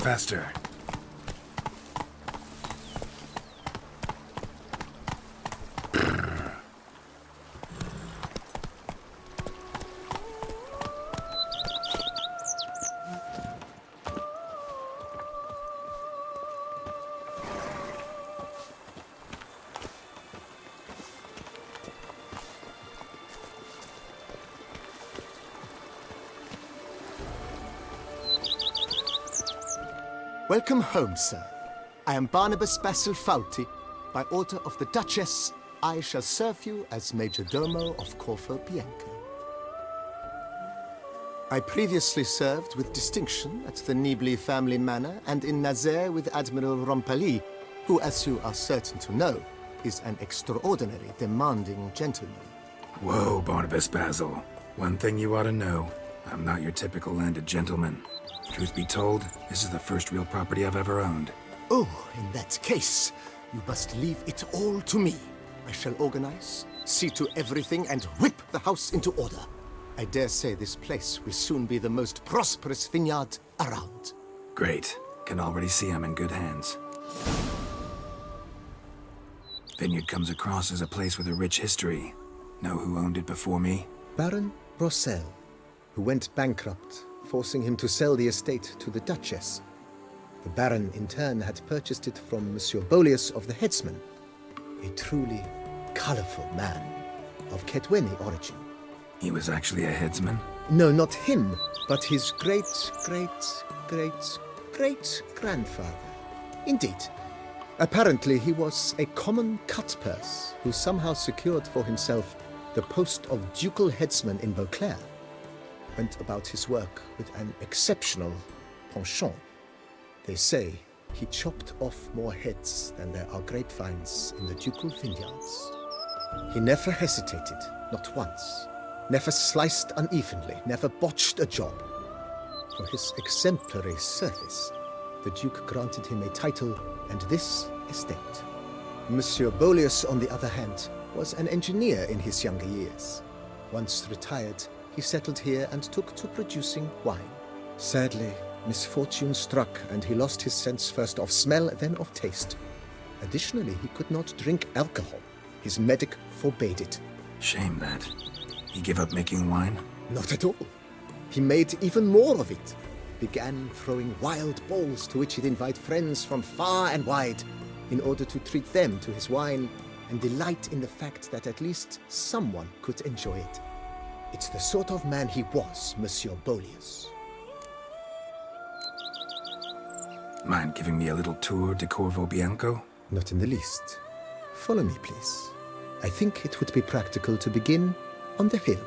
faster. Welcome home, sir. I am Barnabas Basil Fauti. By order of the Duchess, I shall serve you as Major Domo of Corvo Bianco. I previously served with distinction at the Nibli family manor and in Nazaire with Admiral Rompali, who, as you are certain to know, is an extraordinary, demanding gentleman. Whoa, Barnabas Basil. One thing you ought to know. I'm not your typical landed gentleman. Truth be told, this is the first real property I've ever owned. Oh, in that case, you must leave it all to me. I shall organize, see to everything, and whip the house into order. I dare say this place will soon be the most prosperous vineyard around. Great. Can already see I'm in good hands. Vineyard comes across as a place with a rich history. Know who owned it before me? Baron Rossel, who went bankrupt, forcing him to sell the estate to the Duchess. The Baron, in turn, had purchased it from Monsieur Bolius of the Headsman, a truly colorful man of Ketweni origin. He was actually a headsman? No, not him, but his great-great-great-great-grandfather. Indeed. Apparently, he was a common cut-purse who somehow secured for himself the post of ducal headsman in Beauclair. Went about his work with an exceptional penchant. They say he chopped off more heads than there are grapevines in the ducal vineyards. He never hesitated, not once. Never sliced unevenly, never botched a job. For his exemplary service, the Duke granted him a title and this estate. Monsieur Bolius, on the other hand, was an engineer in his younger years. Once retired, he settled here and took to producing wine. Sadly, misfortune struck and he lost his sense first of smell, then of taste. Additionally, he could not drink alcohol. His medic forbade it. Shame that. He gave up making wine? Not at all. He made even more of it. Began throwing wild balls to which he'd invite friends from far and wide in order to treat them to his wine and delight in the fact that at least someone could enjoy it. It's the sort of man he was, Monsieur Bolius. Mind giving me a little tour de Corvo Bianco? Not in the least. Follow me, please. I think it would be practical to begin on the hill.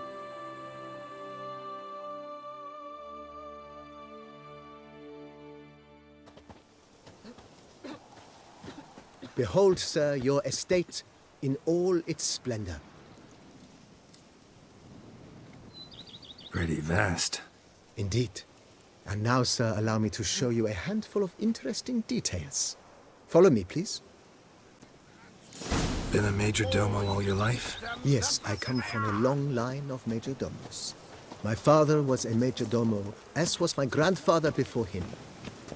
Behold, sir, your estate in all its splendor. Pretty vast. Indeed. And now, sir, allow me to show you a handful of interesting details. Follow me, please. Been a major domo all your life? Yes, I come from a long line of major domos. My father was a major domo, as was my grandfather before him,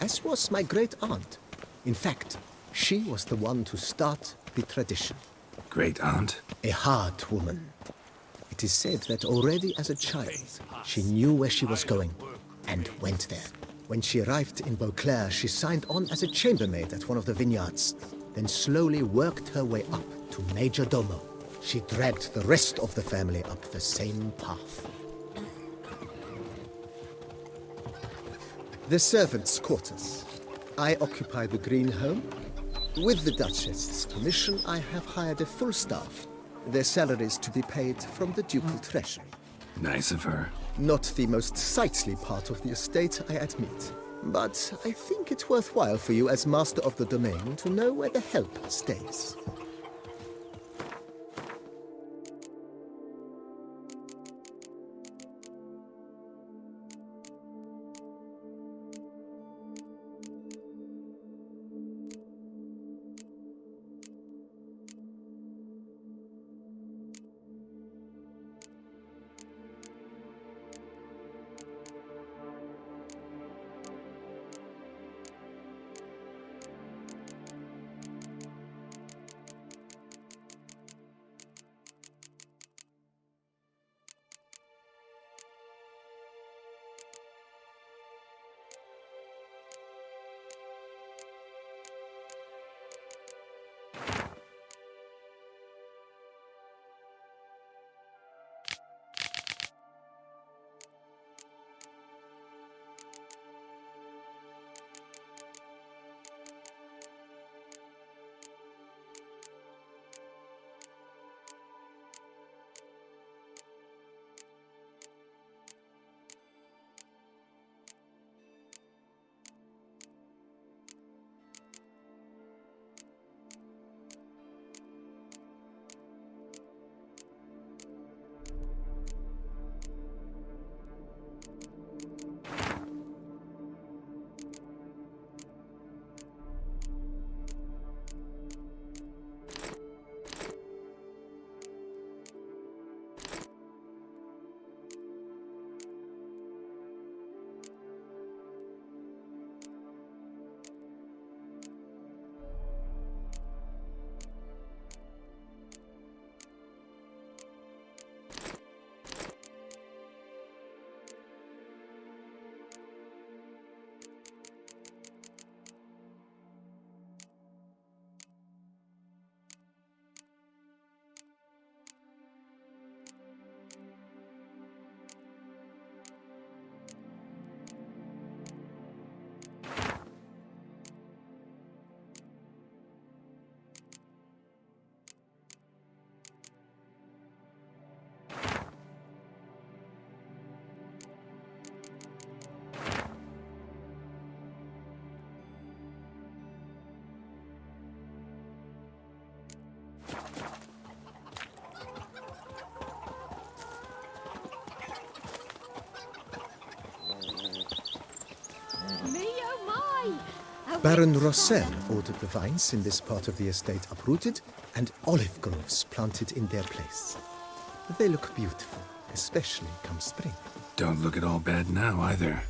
as was my great-aunt. In fact, she was the one to start the tradition. Great-aunt? A hard woman. It is said that already as a child, she knew where she was going, and went there. When she arrived in Beauclair, she signed on as a chambermaid at one of the vineyards, then slowly worked her way up to Major Domo. She dragged the rest of the family up the same path. The servants' quarters. I occupy the green home. With the Duchess's permission, I have hired a full staff. Their salaries to be paid from the ducal treasury. Nice of her. Not the most sightly part of the estate, I admit. But I think it's worthwhile for you as master of the domain to know where the help stays. Baron Rossel ordered the vines in this part of the estate uprooted and olive groves planted in their place. They look beautiful, especially come spring. Don't look at all bad now, either.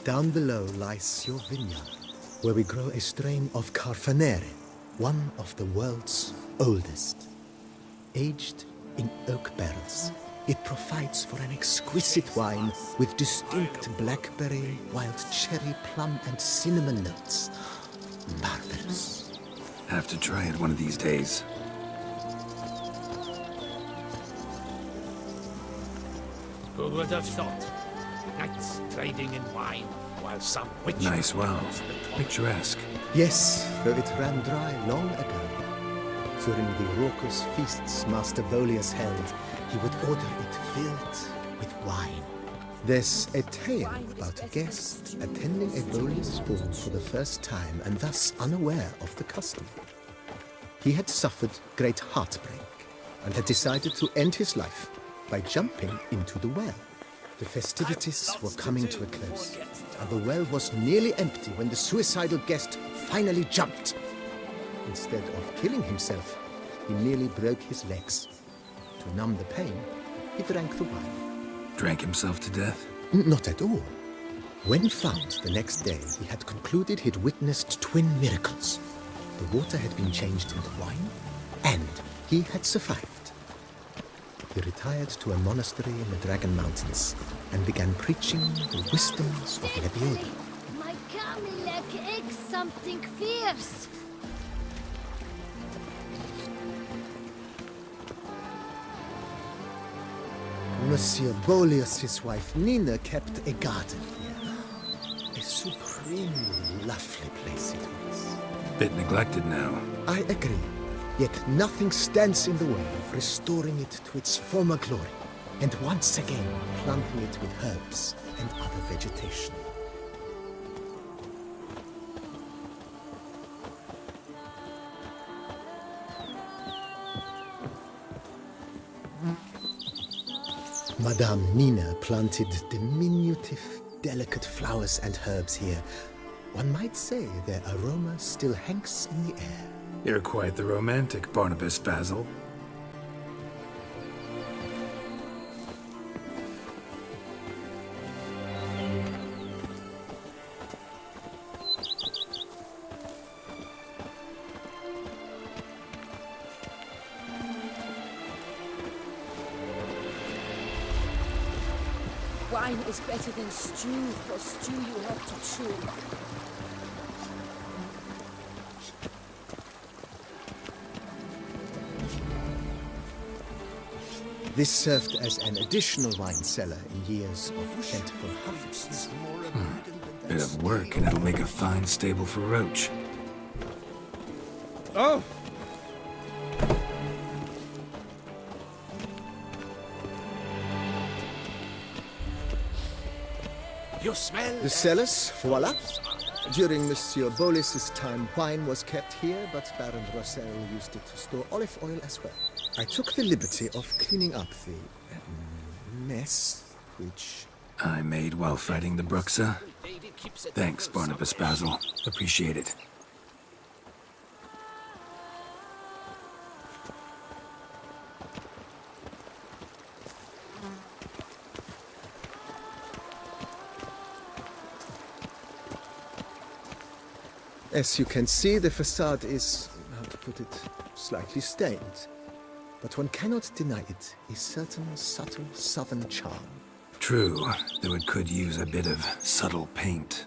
Down below lies your vineyard, where we grow a strain of Carfanere, one of the world's oldest. Aged in oak barrels, it provides for an exquisite wine with distinct blackberry, wild cherry, plum, and cinnamon notes. Marvelous. Have to try it one of these days. Who would have thought? Knights trading in wine, while some witch... Nice well. Picturesque. Yes, though it ran dry long ago. During the raucous feasts Master Bolius held, he would order it filled with wine. There's a tale about a guest attending a Bolius ball for the first time and thus unaware of the custom. He had suffered great heartbreak and had decided to end his life by jumping into the well. The festivities were coming to a close, and the well was nearly empty when the suicidal guest finally jumped. Instead of killing himself, he merely broke his legs. To numb the pain, he drank the wine. Drank himself to death? Not at all. When found the next day, he had concluded he'd witnessed twin miracles. The water had been changed into wine, and he had survived. He retired to a monastery in the Dragon Mountains and began preaching the wisdoms of Lebioda. My Camilek is something fierce. Monsieur Bolius' wife Nina kept a garden here. A supremely lovely place it was. Bit neglected now. I agree. Yet nothing stands in the way of restoring it to its former glory, and once again planting it with herbs and other vegetation. Madame Nina planted diminutive, delicate flowers and herbs here. One might say their aroma still hangs in the air. You're quite the romantic, Barnabas Basil. Wine is better than stew, for stew you have to chew. This served as an additional wine cellar in years of plentiful harvests. Bit of work, and it'll make a fine stable for Roach. Oh! You smell... The cellars, voila. During Monsieur Bolis's time, wine was kept here, but Baron Rossel used it to store olive oil as well. I took the liberty of cleaning up the mess, which... I made while fighting the Bruxa. Thanks, Barnabas Basil. Appreciate it. As you can see, the facade is, how to put it, slightly stained. But one cannot deny it a certain subtle southern charm. True, though it could use a bit of subtle paint.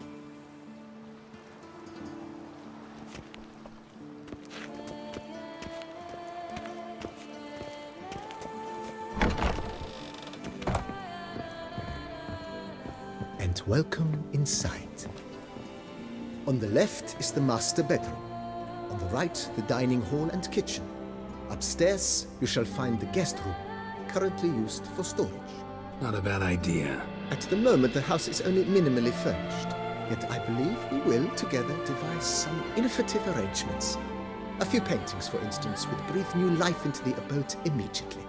And welcome inside. On the left is the master bedroom. On the right, the dining hall and kitchen. Upstairs, you shall find the guest room, currently used for storage. Not a bad idea. At the moment, the house is only minimally furnished. Yet I believe we will, together, devise some innovative arrangements. A few paintings, for instance, would breathe new life into the abode immediately.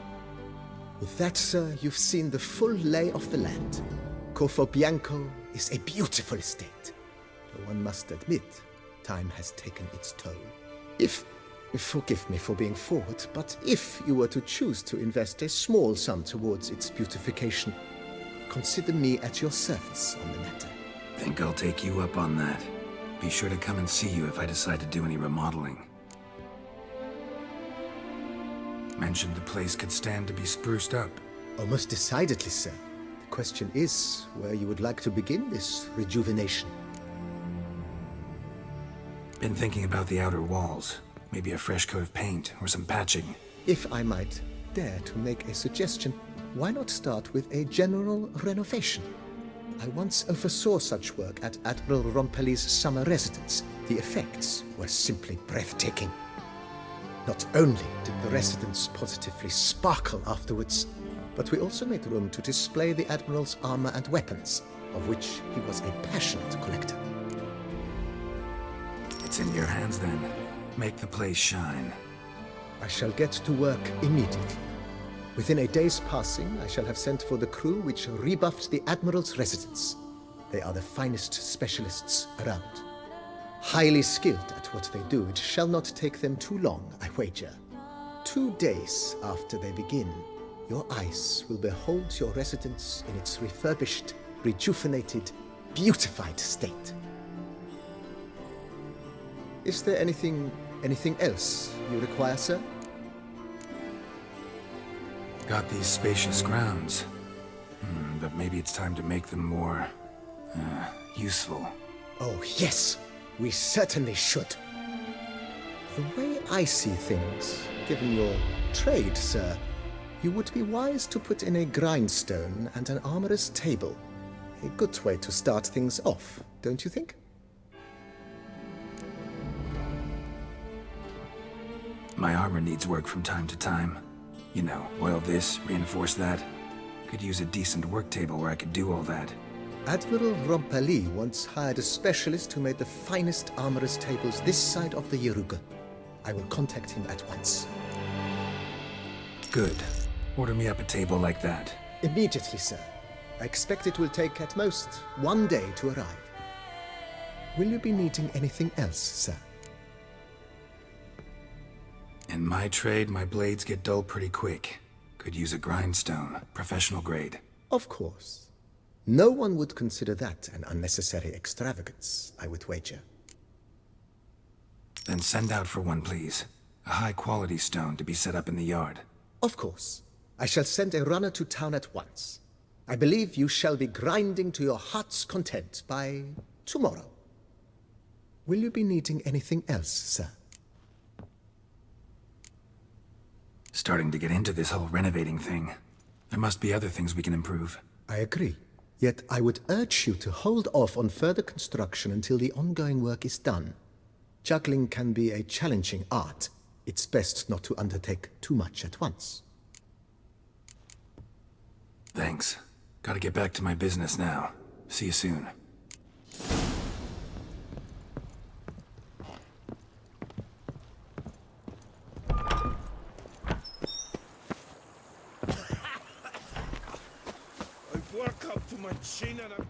With that, sir, you've seen the full lay of the land. Corfo Bianco is a beautiful estate. Though one must admit, time has taken its toll. Forgive me for being forward, but if you were to choose to invest a small sum towards its beautification, consider me at your service on the matter. Think I'll take you up on that. Be sure to come and see you if I decide to do any remodeling. Mentioned the place could stand to be spruced up. Oh, most decidedly, sir. The question is where you would like to begin this rejuvenation. Been thinking about the outer walls. Maybe a fresh coat of paint or some patching. If I might dare to make a suggestion, why not start with a general renovation? I once oversaw such work at Admiral Rompelli's summer residence. The effects were simply breathtaking. Not only did the residence positively sparkle afterwards, but we also made room to display the Admiral's armor and weapons, of which he was a passionate collector. It's in your hands then. Make the place shine. I shall get to work immediately. Within a day's passing, I shall have sent for the crew which rebuffed the Admiral's residence. They are the finest specialists around. Highly skilled at what they do, it shall not take them too long, I wager. 2 days after they begin, your eyes will behold your residence in its refurbished, rejuvenated, beautified state. Is there anything else you require, sir? Got these spacious grounds. But maybe it's time to make them more, useful. Oh, yes! We certainly should. The way I see things, given your trade, sir, you would be wise to put in a grindstone and an armorer's table. A good way to start things off, don't you think? My armor needs work from time to time. You know, oil this, reinforce that. Could use a decent work table where I could do all that. Admiral Rompelli once hired a specialist who made the finest armorer's tables this side of the Yaruga. I will contact him at once. Good. Order me up a table like that. Immediately, sir. I expect it will take at most 1 day to arrive. Will you be needing anything else, sir? In my trade, my blades get dull pretty quick. Could use a grindstone, professional grade. Of course. No one would consider that an unnecessary extravagance, I would wager. Then send out for one, please. A high-quality stone to be set up in the yard. Of course. I shall send a runner to town at once. I believe you shall be grinding to your heart's content by tomorrow. Will you be needing anything else, sir? Starting to get into this whole renovating thing. There must be other things we can improve. I agree. Yet I would urge you to hold off on further construction until the ongoing work is done. Juggling can be a challenging art. It's best not to undertake too much at once. Thanks. Gotta get back to my business now. See you soon. I work up to my chin and I'm...